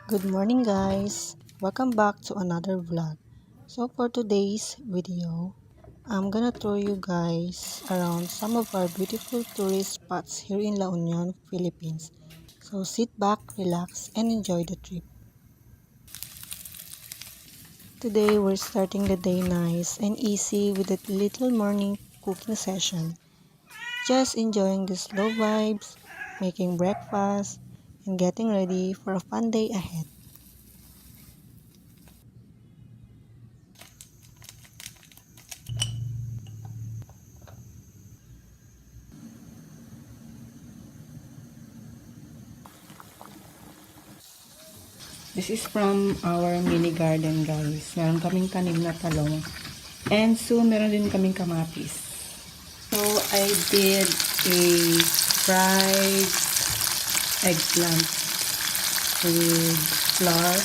Good morning guys! Welcome back to another vlog. So for today's video, I'm gonna throw you guys around some of our beautiful tourist spots here in La Union, Philippines. So sit back, relax, and enjoy the trip. Today we're starting the day nice and easy with a little morning cooking session. Just enjoying the slow vibes, making breakfast, and getting ready for a fun day ahead. This is from our mini garden, guys. Meron kaming tanim na talong. And soon, meron din kaming kamatis. So, I did a fried eggplant with flour.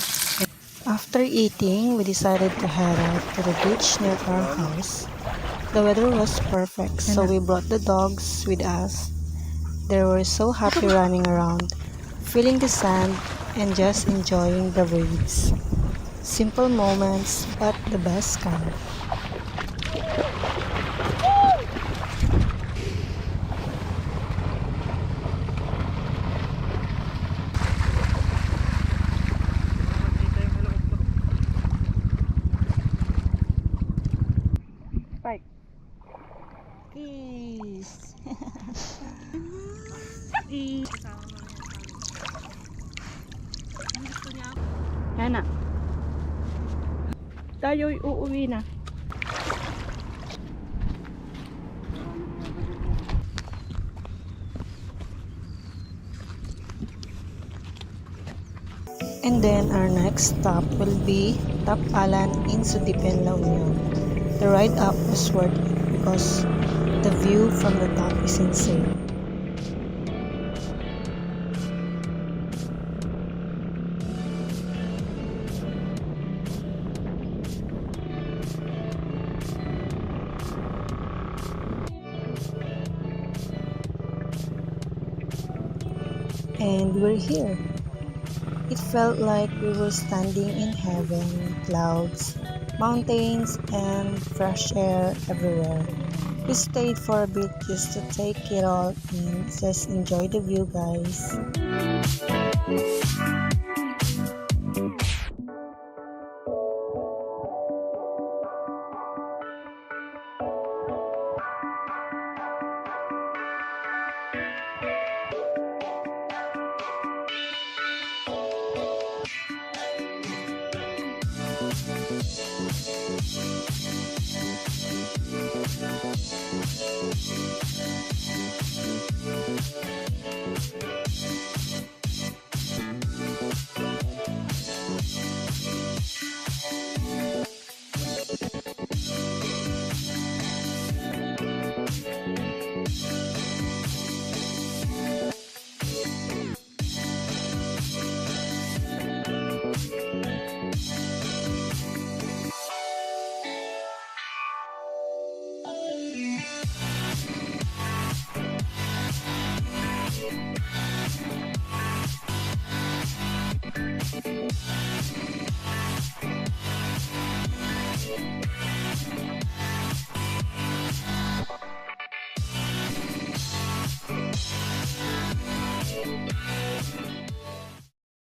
After eating, we decided to head out to the beach near our house. The weather was perfect, so we brought the dogs with us. They were so happy running around, feeling the sand and just enjoying the waves. Simple moments, but the best kind. Spike. Peace! Yan na. Tayo'y uuwi na. And then our next stop will be Top Alan in Sudipen, La Union. The ride up was worth it because the view from the top is insane. And we're here. It felt like we were standing in heaven, clouds, mountains, and fresh air everywhere. We stayed for a bit just to take it all in, just enjoy the view, guys.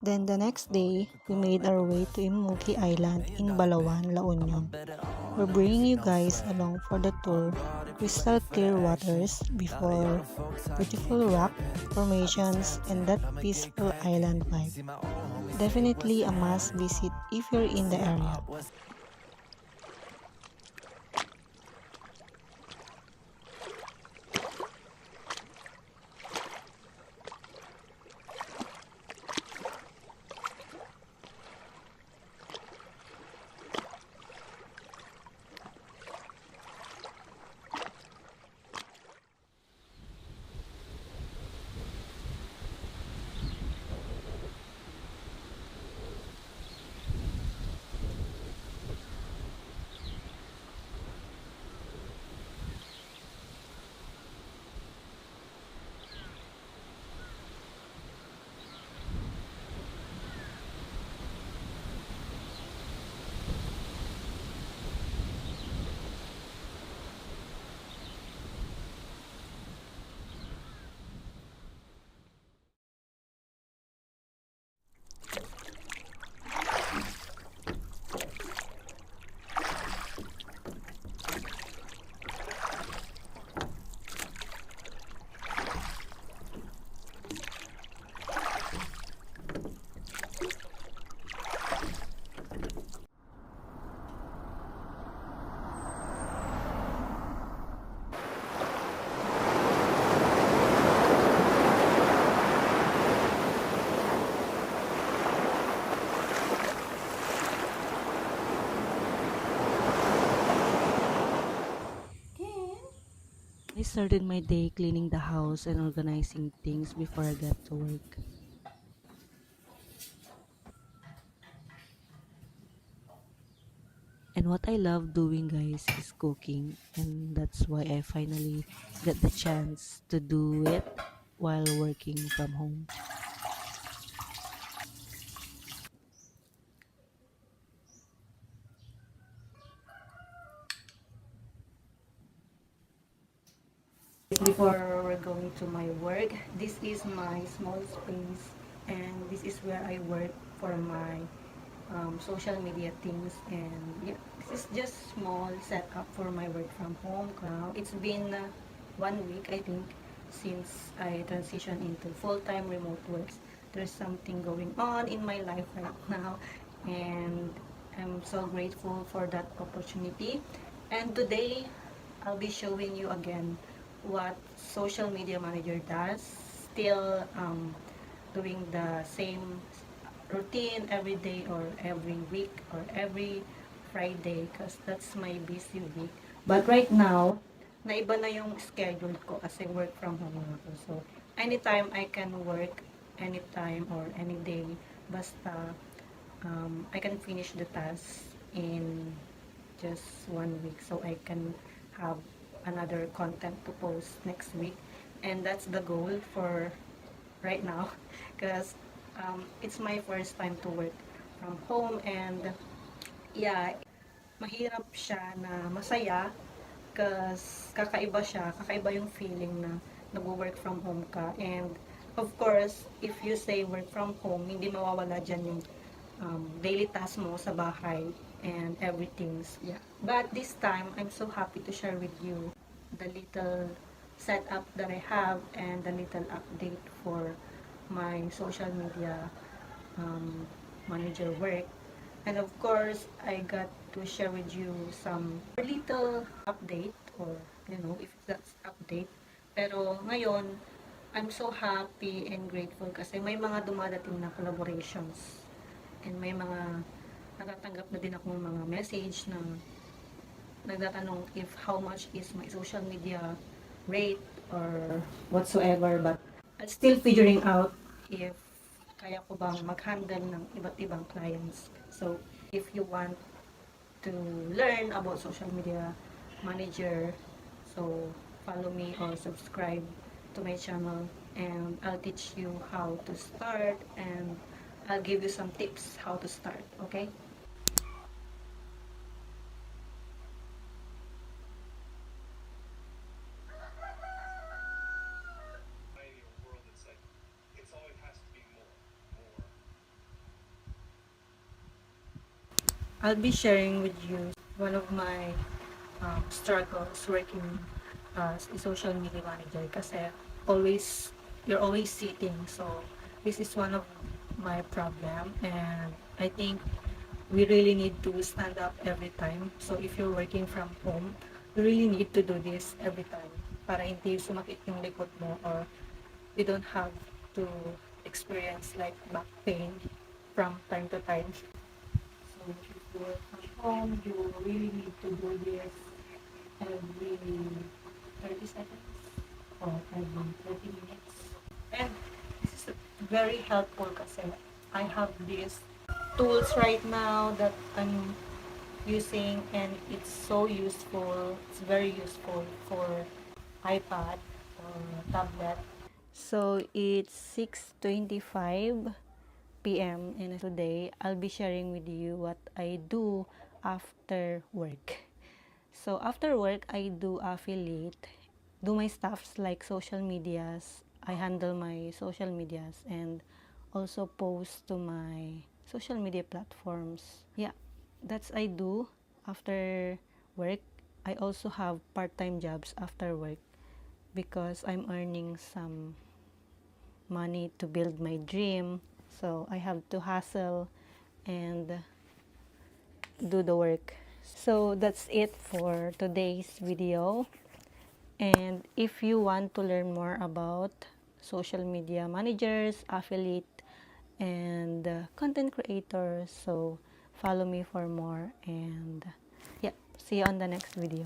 Then the next day, we made our way to Imuki Island in Balawan, La Union. We're bringing you guys along for the tour. Crystal clear waters before beautiful rock formations and that peaceful island vibe. Definitely a must visit if you're in the area. started my day cleaning the house and organizing things before I got to work. And what I love doing, guys, is cooking. And that's why I finally got the chance to do it while working from home. Before we're going to my work, this is my small space, and this is where I work for my social media things. And yeah, this is just small setup for my work from home. Now it's been 1 week, I think, since I transitioned into full-time remote works. There's something going on in my life right now, and I'm so grateful for that opportunity. And today I'll be showing you again what social media manager does. Still doing the same routine every day or every week or every Friday, because that's my busy week. But right now, naiba na yung schedule ko kasi work from home ako. So, anytime I can work, anytime or any day, basta I can finish the task in just 1 week, so I can have another content to post next week. And that's the goal for right now, because it's my first time to work from home. And yeah, mahirap siya na masaya, because kakaiba yung feeling na nag-work from home ka. And of course, if you say work from home, hindi mawawala dyan yung daily task mo sa bahay and everything. Yeah. But this time, I'm so happy to share with you the little setup that I have and the little update for my social media manager work. And of course, I got to share with you some little update, or if that's update. Pero ngayon, I'm so happy and grateful kasi may mga dumadating na collaborations, and may mga natatanggap na din akong mga message na nagtatanong if how much is my social media rate or whatsoever. But I'm still figuring out if kaya ko bang mag-handle ng iba't ibang clients. So, if you want to learn about social media manager, so follow me or subscribe to my channel, and I'll teach you how to start, and I'll give you some tips how to start, okay? Ideal world, it's like it's always has to be more. I'll be sharing with you one of my struggles working as a social media manager, kasi you're always sitting. So this is one of my problem, and I think we really need to stand up every time. So if you're working from home, you really need to do this every time para hindi sumakit yung likod mo, or you don't have to experience like back pain from time to time. So if you work from home, you really need to do this every 30 seconds or every 30 minutes. And this is very helpful kasi I have these tools right now that I'm using, and it's so useful. It's very useful for iPad or tablet. So it's 6:25 p.m. and today I'll be sharing with you what I do after work. So after work, I do affiliate, do my stuffs like social medias. I handle my social medias and also post to my social media platforms. Yeah, that's I do after work. I also have part-time jobs after work because I'm earning some money to build my dream. So I have to hustle and do the work. So that's it for today's video. And if you want to learn more about social media managers, affiliate, and content creators, so follow me for more. And yeah, see you on the next video.